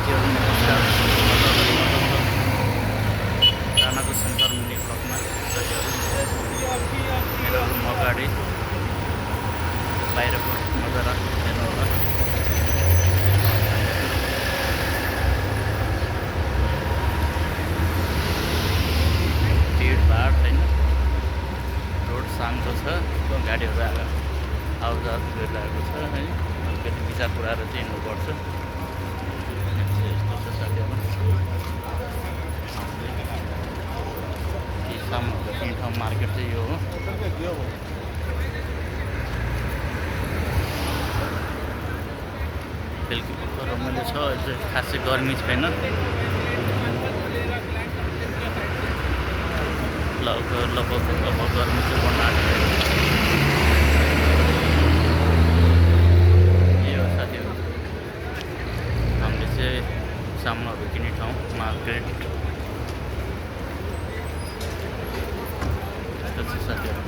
साथीहरू नमस्कार। राणाको सेन्टर मिनी ब्लकमा साथीहरू मेरो रुम अगाडि बाहिरको नजारा हेर्नु होला। भिडभाड छैन, रोड शान्त छ, गाडीहरू आवाजात गरिरहेको छ है। अलिकति विचार पुऱ्याएर चाहिँ हिँड्नुपर्छ। यस्तो छ साथीहरू, सामानहरू किन्ने ठाउँ मार्केट चाहिँ यो हो। बेलुकी पख रमाइलो छ, अहिले खासै गर्मी छैन। लगभग अब गर्मी चाहिँ बढ्न आँटेको यो साथीहरू। हामीले चाहिँ सामानहरू किन्ने ठाउँ मार्केट यस्तो छ साथीहरू।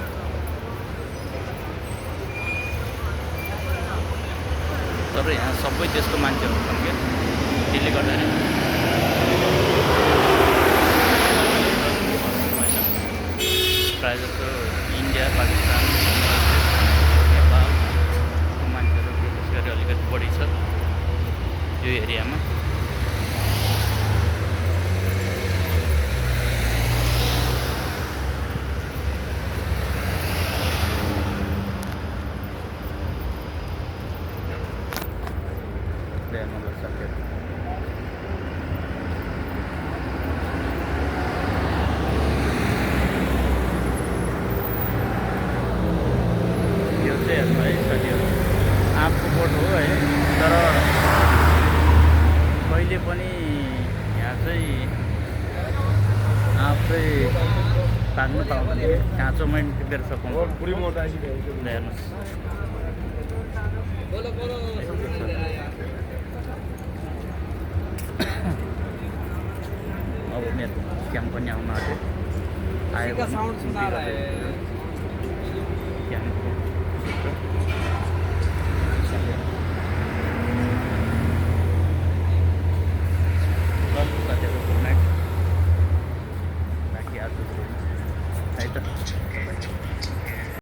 तर यहाँ सबै देशको मान्छेहरू छन् क्या, त्यसले गर्दाखेरि प्रायः जस्तो इन्डिया, पाकिस्तान, नेपालको मान्छेहरू विशेष गरी अलिकति बढी छ यो एरियामा। यो चाहिँ हेर्नु है साथीहरू, आँपको बोट हो है। तर कहिले पनि यहाँ चाहिँ आँप चाहिँ पाक्नु पाउँदैन, काँचोमै टिपेर सकाउँछ। हेर्नुहोस्, अब मेरो क्याम्प पनि आउनु आँट्यो। आयो भने क्याम्प